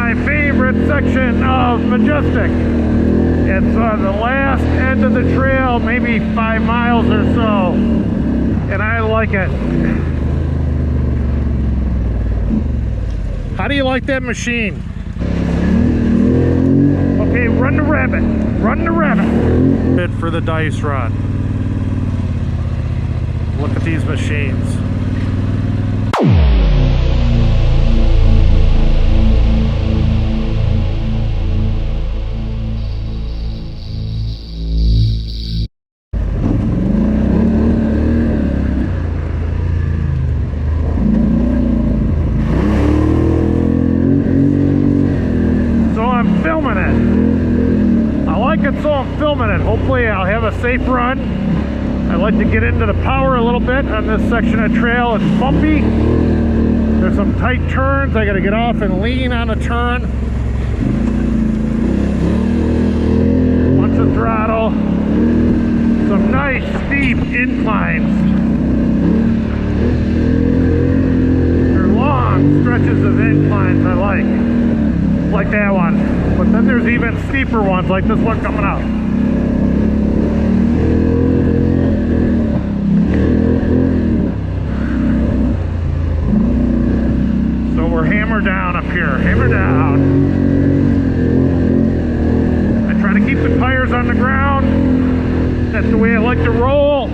my favorite section of Majestic. It's on the last end of the trail, maybe 5 miles or so, and I like it. How do you like that machine? Okay, run the rabbit, run the rabbit. Bid for the dice rod. Look at these machines. So I'm filming it. Hopefully I'll have a safe run. I like to get into the power a little bit on this section of trail. It's bumpy. There's some tight turns. I got to get off and lean on a turn. Bunch of throttle. Some nice steep inclines. They're long stretches of inclines I like that one. But then there's even steeper ones like this one coming up. So we're hammer down up here, hammer down. I try to keep the tires on the ground. That's the way I like to roll.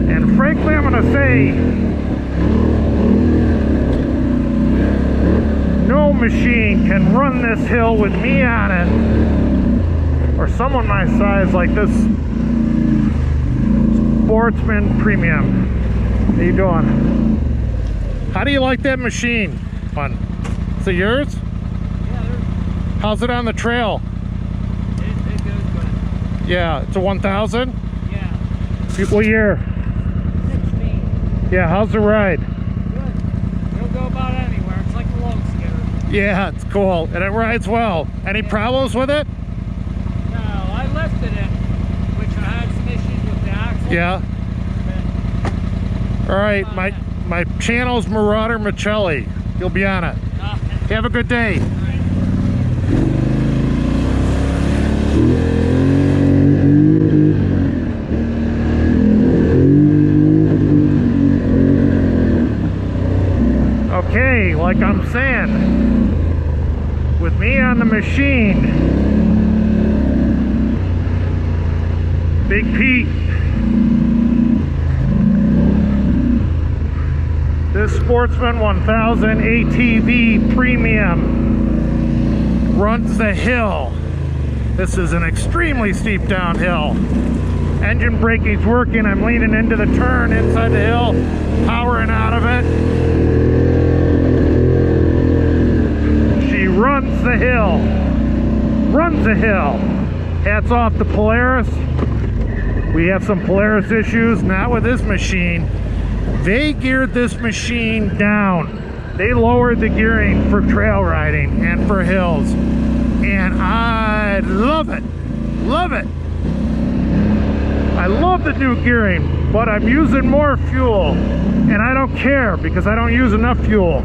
And frankly, I'm gonna say, no machine can run this hill with me on it, or someone my size like this Sportsman Premium. How you doing? How do you like that machine? Fun. Is it yours? Yeah. How's it on the trail? It goes good. Yeah, it's a 1000? Yeah. What year? 16. Yeah, how's the ride? Good. It'll go about anywhere. It's like a log skidder. Yeah, it's cool, and it rides well. Any problems with it? No, I lifted it, which I had some issues with the axle. Yeah. All right, my channel's maraudermitchelli. You'll be on it. Have a good day. Okay, like I'm saying, with me on the machine, Big Pete, this Sportsman 1000 ATV Premium runs the hill. This is an extremely steep downhill. Engine braking's working. I'm leaning into the turn inside the hill, powering out of it. Runs the hill. Runs the hill. Hats off to Polaris. We have some Polaris issues, not with this machine. They geared this machine down. They lowered the gearing for trail riding and for hills. And I love it. Love it. I love the new gearing, but I'm using more fuel. And I don't care because I don't use enough fuel.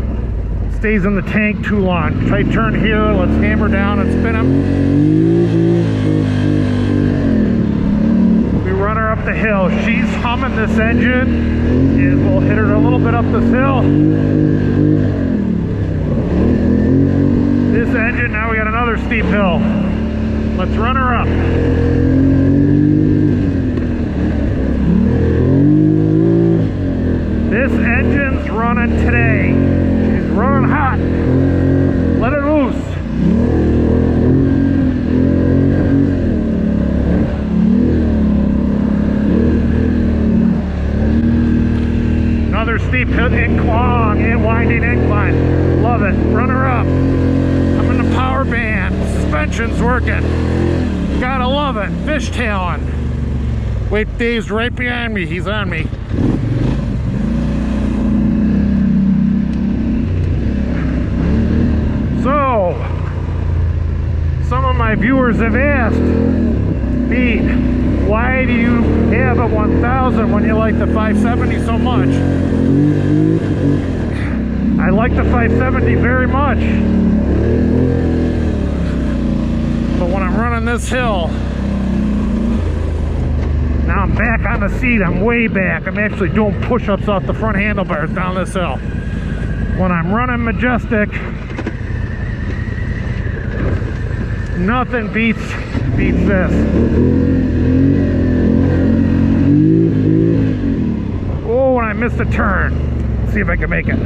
Stays in the tank too long. Tight turn here, let's hammer down and spin them. We run her up the hill. She's humming this engine. We'll hit her a little bit up this hill. This engine, now we got another steep hill. Let's run her up. This engine's running today. Running hot. Let it loose. Another steep incline, winding incline. Love it. Run her up. I'm in the power band. Suspension's working. Gotta love it. Fishtailing. Wait, Dave's right behind me. He's on me. So, some of my viewers have asked beat. Why do you have a 1000 when you like the 570 so much? I like the 570 very much. But when I'm running this hill, now I'm back on the seat, I'm way back. I'm actually doing push-ups off the front handlebars down this hill. When I'm running Majestic, nothing beats this. Oh, and I missed a turn. Let's see if I can make it.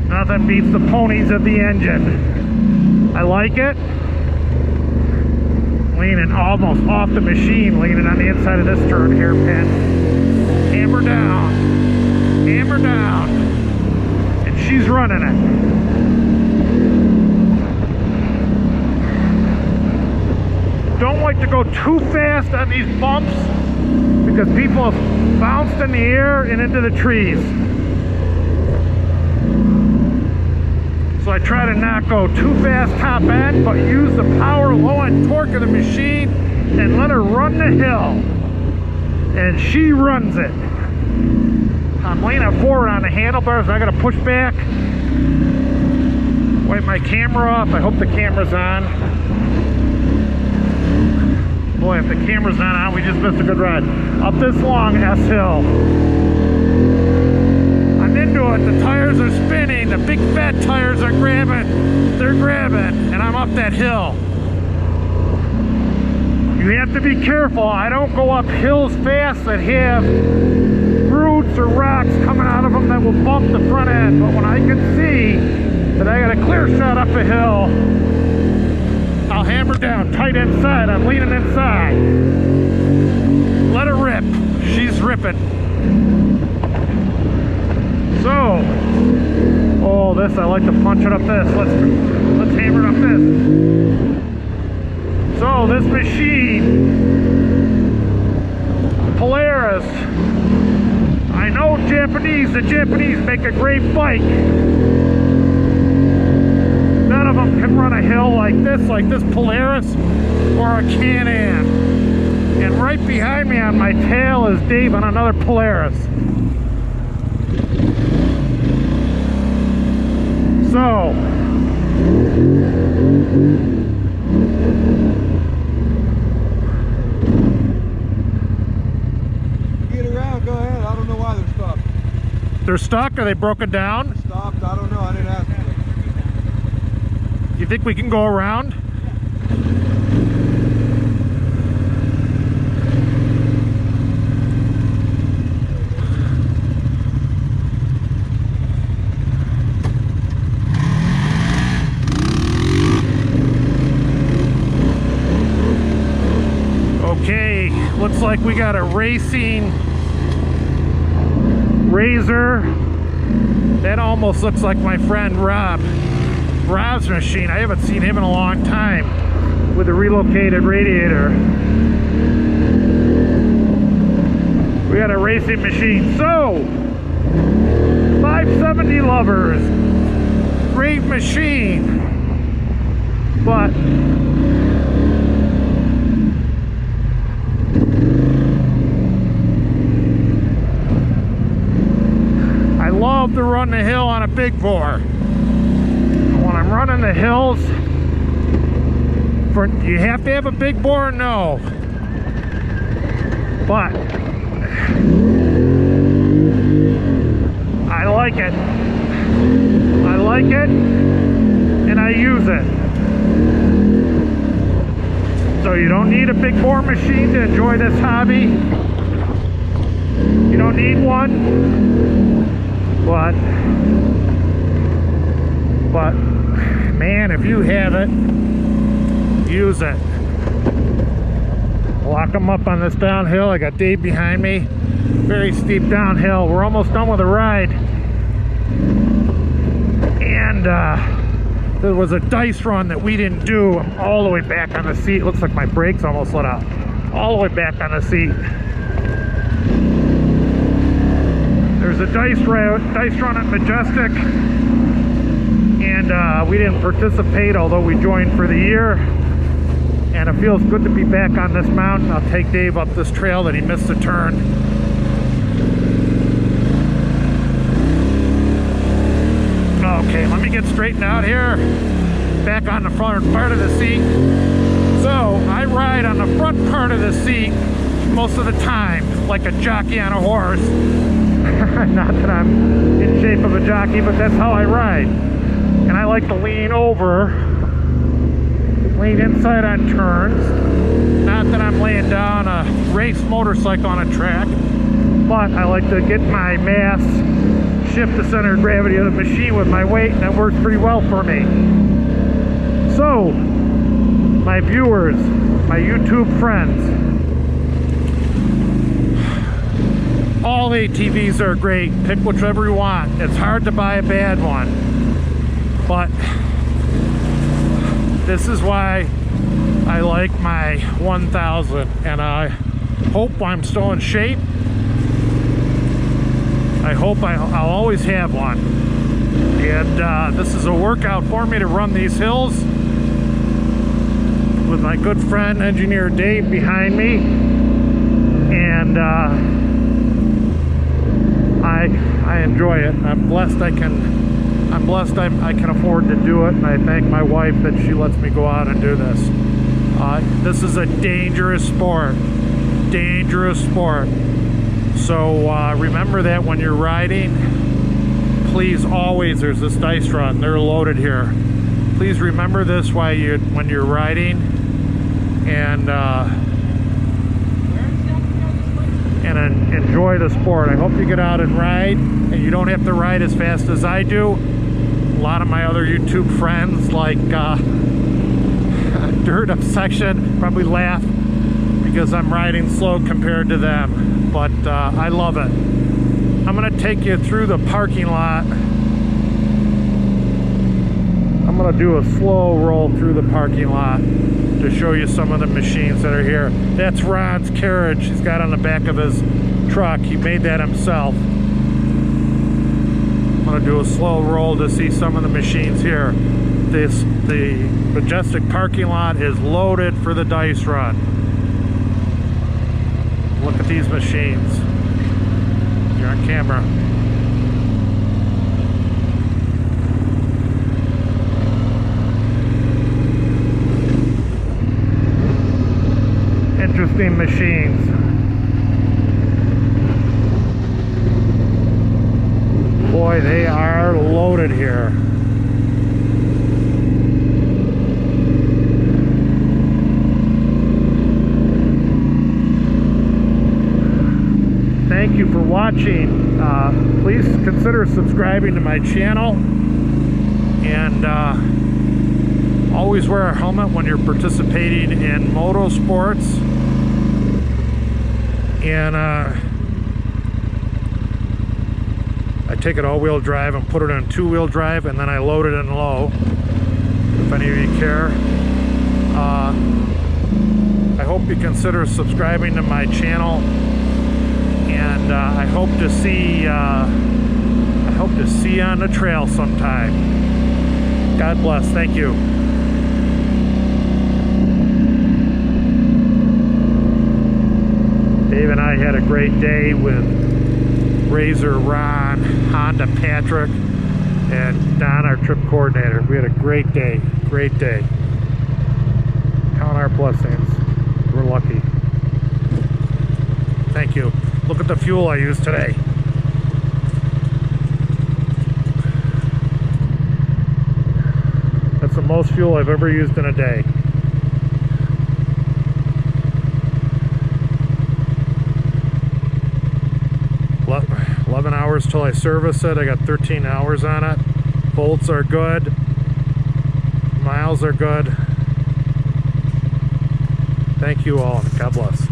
Nothing beats the ponies of the engine. I like it. Leaning almost off the machine, leaning on the inside of this turn, hairpin. Hammer down. Hammer down. And she's running it. Don't like to go too fast on these bumps because people have bounced in the air and into the trees. So I try to not go too fast top end, but use the power, low end torque of the machine and let her run the hill. And she runs it. I'm leaning forward on the handlebars. I gotta push back. Wipe my camera off. I hope the camera's on. Boy, if the camera's not on, we just missed a good ride. Up this long S hill. I'm into it. The tires are spinning. The big fat tires are grabbing. They're grabbing. And I'm up that hill. You have to be careful. I don't go up hills fast that have roots or rocks coming out of them that will bump the front end. But when I can see that I got a clear shot up a hill, I'll hammer down tight inside. I'm leaning inside. Let her rip. She's ripping. So, oh, this, I like to punch it up this. Let's hammer it up this. So this machine, Polaris, I know the Japanese make a great bike. None of them can run a hill like this Polaris or a Can-Am. And right behind me on my tail is Dave on another Polaris. So, get around, go ahead. I don't know why they're stuck. They're stuck? Are they broken down? Stopped, I don't know. I didn't ask them. You think we can go around? Okay, looks like we got a racing Razor. That almost looks like my friend Rob's machine. I haven't seen him in a long time with a relocated radiator. We got a racing machine. So, 570 lovers, great machine, but I love to run the hill on a big bore. When I'm running the hills, you have to have a big bore? No. But I like it. I like it, and I use it. So you don't need a big bore machine to enjoy this hobby. You don't need one. But man, if you have it, use it. Lock them up on this downhill. I got Dave behind me. Very steep downhill. We're almost done with the ride. And there was a dice run that we didn't do. I'm all the way back on the seat. Looks like my brakes almost let out. All the way back on the seat. There's a dice run at Majestic, and we didn't participate, although we joined for the year. and it feels good to be back on this mountain. I'll take Dave up this trail that he missed a turn. Okay, let me get straightened out here. Back on the front part of the seat. So I ride on the front part of the seat most of the time, like a jockey on a horse. Not that I'm in shape of a jockey, but that's how I ride. And I like to lean over, lean inside on turns. Not that I'm laying down a race motorcycle on a track, but I like to get my mass, shift the center of gravity of the machine with my weight, and that works pretty well for me. So, my viewers, my YouTube friends, all ATVs are great. Pick whichever you want. It's hard to buy a bad one, but this is why I like my 1000, and I hope I'm still in shape. I hope I'll always have one. And this is a workout for me to run these hills with my good friend engineer Dave behind me, and I enjoy it. I'm blessed I can afford to do it, and I thank my wife that she lets me go out and do this. This is a dangerous sport. Dangerous sport. So remember that when you're riding. Please always, there's this dice run. They're loaded here. Please remember this when you're riding, and enjoy the sport. I hope you get out and ride, and you don't have to ride as fast as I do. A lot of my other YouTube friends, like Dirt Obsession, probably laugh because I'm riding slow compared to them, but I love it. I'm going to take you through the parking lot. I'm going to do a slow roll through the parking lot to show you some of the machines that are here. That's Ron's carriage he's got on the back of his truck. He made that himself. I'm going to do a slow roll to see some of the machines here. The Majestic parking lot is loaded for the dice run. Look at these machines. You're on camera. Interesting machines. Boy, they are loaded here. Thank you for watching. Please consider subscribing to my channel, and always wear a helmet when you're participating in motorsports. And I take it all-wheel drive and put it on two-wheel drive, and then I load it in low, if any of you care. I hope you consider subscribing to my channel, and I hope to see you on the trail sometime. God bless. Thank you. Dave and I had a great day with Razor Ron, Honda Patrick, and Don, our trip coordinator. We had a great day. Great day. Count our blessings. We're lucky. Thank you. Look at the fuel I used today. That's the most fuel I've ever used in a day. Well, 11 hours till I service it. I got 13 hours on it. Volts are good. Miles are good. Thank you all. God bless.